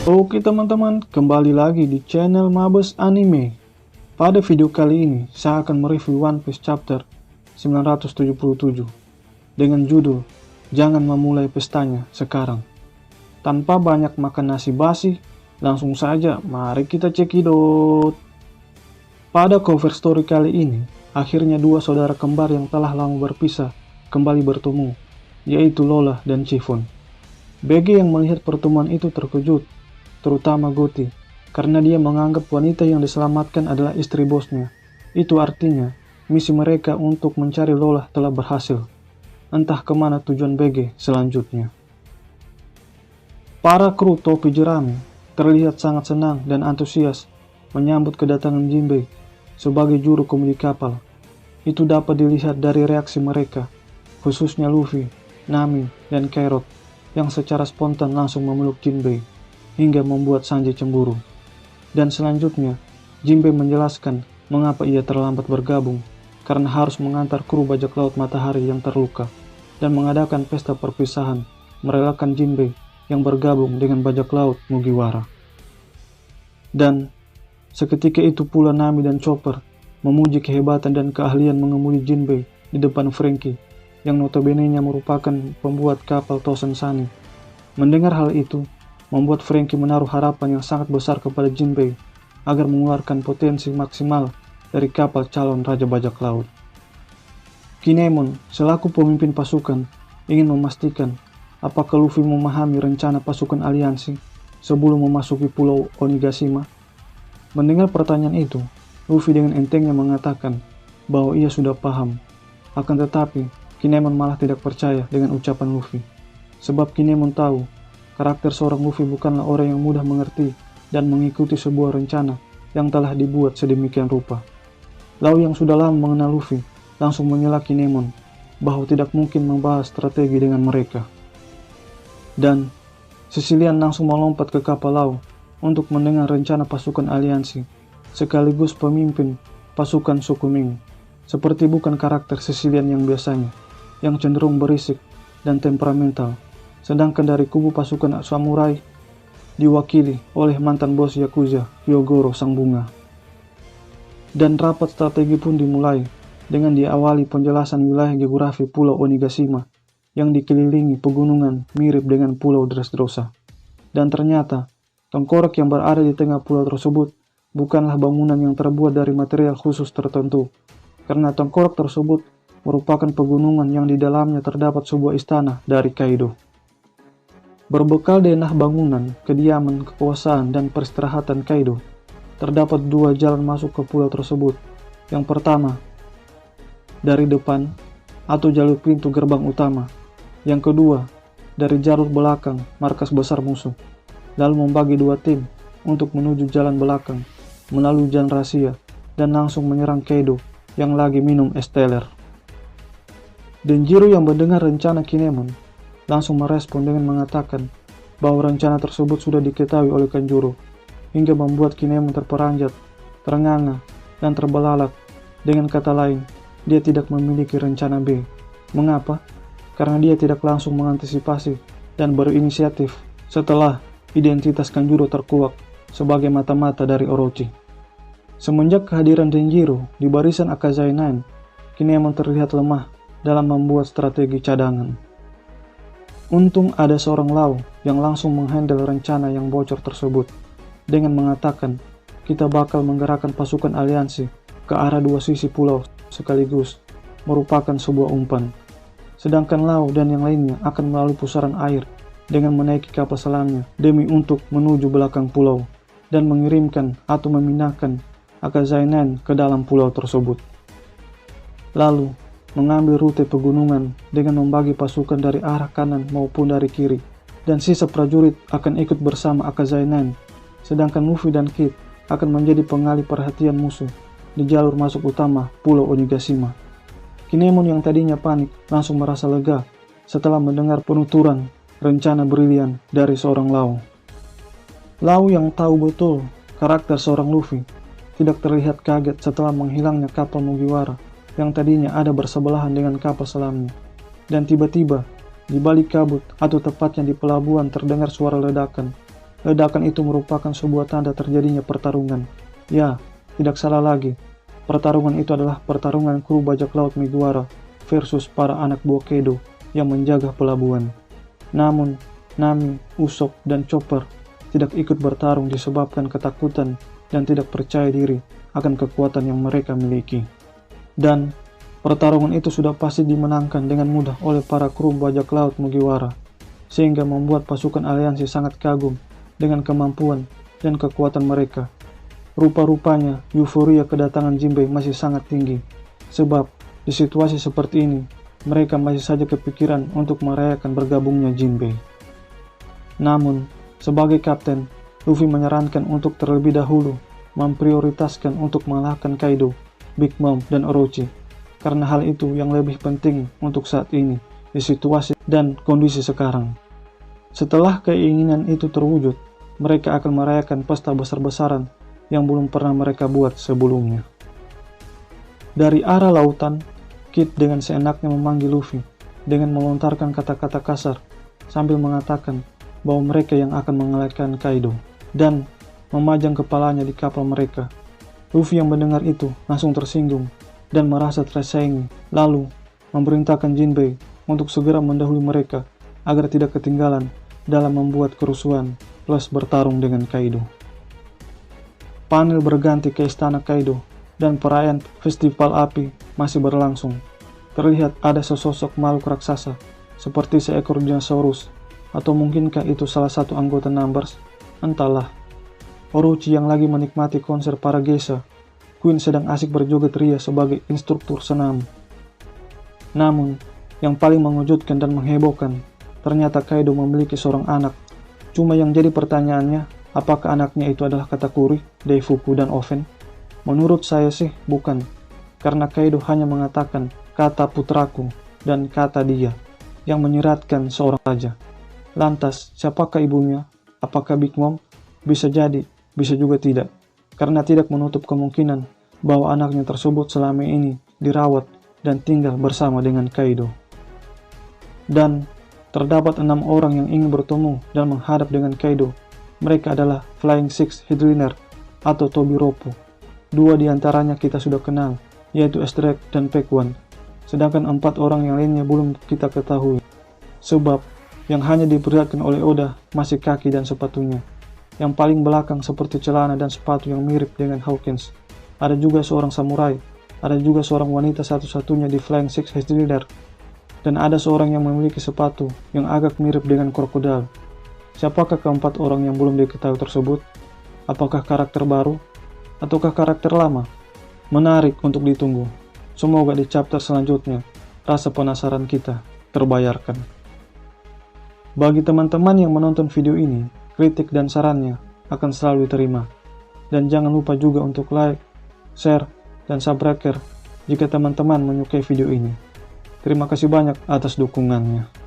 Oke teman-teman, kembali lagi di channel Mabes Anime. Pada video kali ini, saya akan mereview One Piece Chapter 977 dengan judul Jangan Memulai Pestanya Sekarang. Tanpa banyak makan nasi basi, langsung saja mari kita cekidot. Pada cover story kali ini, akhirnya dua saudara kembar yang telah lama berpisah kembali bertemu, yaitu Lola dan Chiffon. BG yang melihat pertemuan itu terkejut, terutama Gotti, karena dia menganggap wanita yang diselamatkan adalah istri bosnya. Itu artinya, misi mereka untuk mencari Lola telah berhasil. Entah kemana tujuan BG selanjutnya. Para kru topi jerami terlihat sangat senang dan antusias menyambut kedatangan Jinbei sebagai juru kemudi kapal. Itu dapat dilihat dari reaksi mereka, khususnya Luffy, Nami, dan Carrot, yang secara spontan langsung memeluk Jinbei hingga membuat Sanji cemburu. Dan selanjutnya, Jinbei menjelaskan mengapa ia terlambat bergabung, karena harus mengantar kru bajak laut Matahari yang terluka, dan mengadakan pesta perpisahan, merelakan Jinbei yang bergabung dengan bajak laut Mugiwara. Dan seketika itu pula Nami dan Chopper memuji kehebatan dan keahlian mengemudi Jinbei di depan Franky, yang notabene-nya merupakan pembuat kapal Tosen Sunny. Mendengar hal itu, membuat Franky menaruh harapan yang sangat besar kepada Jinbei agar mengeluarkan potensi maksimal dari kapal calon Raja Bajak Laut. Kinemon, selaku pemimpin pasukan, ingin memastikan apakah Luffy memahami rencana pasukan aliansi sebelum memasuki pulau Onigashima. Mendengar pertanyaan itu, Luffy dengan entengnya mengatakan bahwa ia sudah paham. Akan tetapi, Kinemon malah tidak percaya dengan ucapan Luffy. Sebab Kinemon tahu karakter seorang Luffy bukanlah orang yang mudah mengerti dan mengikuti sebuah rencana yang telah dibuat sedemikian rupa. Lau yang sudah lama mengenal Luffy langsung menyela Kinemon bahwa tidak mungkin membahas strategi dengan mereka. Dan Sicilian langsung melompat ke kapal Lau untuk mendengar rencana pasukan aliansi sekaligus pemimpin pasukan suku Ming. Seperti bukan karakter Sicilian yang biasanya, yang cenderung berisik dan temperamental. Sedangkan dari kubu pasukan samurai diwakili oleh mantan bos Yakuza, Hyogoro Sang Bunga. Dan rapat strategi pun dimulai dengan diawali penjelasan wilayah geografi Pulau Onigashima yang dikelilingi pegunungan mirip dengan Pulau Dressrosa. Dan ternyata, tengkorak yang berada di tengah pulau tersebut bukanlah bangunan yang terbuat dari material khusus tertentu, karena tengkorak tersebut merupakan pegunungan yang di dalamnya terdapat sebuah istana dari Kaido. Berbekal denah bangunan, kediaman, kekuasaan, dan peristirahatan Kaido, terdapat dua jalan masuk ke pulau tersebut. Yang pertama, dari depan atau jalur pintu gerbang utama. Yang kedua, dari jalur belakang markas besar musuh. Lalu membagi dua tim untuk menuju jalan belakang, melalui jalan rahasia, dan langsung menyerang Kaido yang lagi minum es teler. Denjiro yang mendengar rencana Kinemon langsung merespon dengan mengatakan bahwa rencana tersebut sudah diketahui oleh Kanjuro, hingga membuat Kinemon terperanjat, terenganga, dan terbelalak. Dengan kata lain, dia tidak memiliki rencana B. Mengapa? Karena dia tidak langsung mengantisipasi dan berinisiatif setelah identitas Kanjuro terkuak sebagai mata-mata dari Orochi. Semenjak kehadiran Denjiro di barisan Akazai 9, Kinemon terlihat lemah dalam membuat strategi cadangan. Untung ada seorang Lau yang langsung menghandle rencana yang bocor tersebut dengan mengatakan kita bakal menggerakkan pasukan aliansi ke arah dua sisi pulau sekaligus, merupakan sebuah umpan. Sedangkan Lau dan yang lainnya akan melalui pusaran air dengan menaiki kapal selamnya demi untuk menuju belakang pulau dan mengirimkan atau memindahkan Akazai 9 ke dalam pulau tersebut. Lalu mengambil rute pegunungan dengan membagi pasukan dari arah kanan maupun dari kiri, dan sisa prajurit akan ikut bersama Akazai 9, sedangkan Luffy dan Kid akan menjadi pengalih perhatian musuh di jalur masuk utama Pulau Onigashima. Kinemon yang tadinya panik langsung merasa lega setelah mendengar penuturan rencana brilian dari seorang Lau. Lau yang tahu betul karakter seorang Luffy tidak terlihat kaget setelah menghilangnya kapal Mugiwara yang tadinya ada bersebelahan dengan kapal selamnya. Dan tiba-tiba, di balik kabut atau tepatnya di pelabuhan terdengar suara ledakan Ledakan itu merupakan sebuah tanda terjadinya pertarungan. Ya, tidak salah lagi. Pertarungan itu adalah pertarungan kru bajak laut Mugiwara versus para anak buah Kaido yang menjaga pelabuhan. Namun, Nami, Usopp, dan Chopper tidak ikut bertarung disebabkan ketakutan dan tidak percaya diri akan kekuatan yang mereka miliki. Dan pertarungan itu sudah pasti dimenangkan dengan mudah oleh para kru bajak laut Mugiwara, sehingga membuat pasukan aliansi sangat kagum dengan kemampuan dan kekuatan mereka. Rupa-rupanya euforia kedatangan Jinbei masih sangat tinggi, sebab di situasi seperti ini mereka masih saja kepikiran untuk merayakan bergabungnya Jinbei. Namun, sebagai kapten, Luffy menyarankan untuk terlebih dahulu memprioritaskan untuk mengalahkan Kaido, Big Mom, dan Orochi, karena hal itu yang lebih penting untuk saat ini di situasi dan kondisi sekarang. Setelah keinginan itu terwujud, mereka akan merayakan pesta besar-besaran yang belum pernah mereka buat sebelumnya. Dari arah lautan, Kid dengan seenaknya memanggil Luffy dengan melontarkan kata-kata kasar sambil mengatakan bahwa mereka yang akan mengalahkan Kaido dan memajang kepalanya di kapal mereka. Luffy yang mendengar itu langsung tersinggung dan merasa tersaingi, lalu memerintahkan Jinbei untuk segera mendahului mereka agar tidak ketinggalan dalam membuat kerusuhan plus bertarung dengan Kaido. Panel berganti ke istana Kaido dan perayaan festival api masih berlangsung. Terlihat ada sesosok makhluk raksasa seperti seekor dinosaurus, atau mungkinkah itu salah satu anggota Numbers? Entahlah. Orochi yang lagi menikmati konser para geisha, Queen sedang asik berjoget ria sebagai instruktur senam. Namun, yang paling mengejutkan dan menghebohkan, ternyata Kaido memiliki seorang anak. Cuma yang jadi pertanyaannya, apakah anaknya itu adalah Katakuri, Daifuku, dan Oven? Menurut saya sih bukan, karena Kaido hanya mengatakan kata putraku dan kata dia, yang menyiratkan seorang raja. Lantas, siapakah ibunya? Apakah Big Mom? Bisa jadi, bisa juga tidak, karena tidak menutup kemungkinan bahwa anaknya tersebut selama ini dirawat dan tinggal bersama dengan Kaido. Dan terdapat 6 orang yang ingin bertemu dan menghadap dengan Kaido. Mereka adalah Flying Six Headliner atau Tobiropo. 2 diantaranya kita sudah kenal, yaitu Ezreal dan Pekwan. Sedangkan 4 orang yang lainnya belum kita ketahui. Sebab yang hanya diperlihatkan oleh Oda masih kaki dan sepatunya. Yang paling belakang seperti celana dan sepatu yang mirip dengan Hawkins. Ada juga seorang samurai. Ada juga seorang wanita satu-satunya di Flying Six Headliner. Dan ada seorang yang memiliki sepatu yang agak mirip dengan krokodil. Siapakah keempat orang yang belum diketahui tersebut? Apakah karakter baru? Ataukah karakter lama? Menarik untuk ditunggu. Semoga di chapter selanjutnya, rasa penasaran kita terbayarkan. Bagi teman-teman yang menonton video ini, kritik dan sarannya akan selalu diterima. Dan jangan lupa juga untuk like, share, dan subscribe jika teman-teman menyukai video ini. Terima kasih banyak atas dukungannya.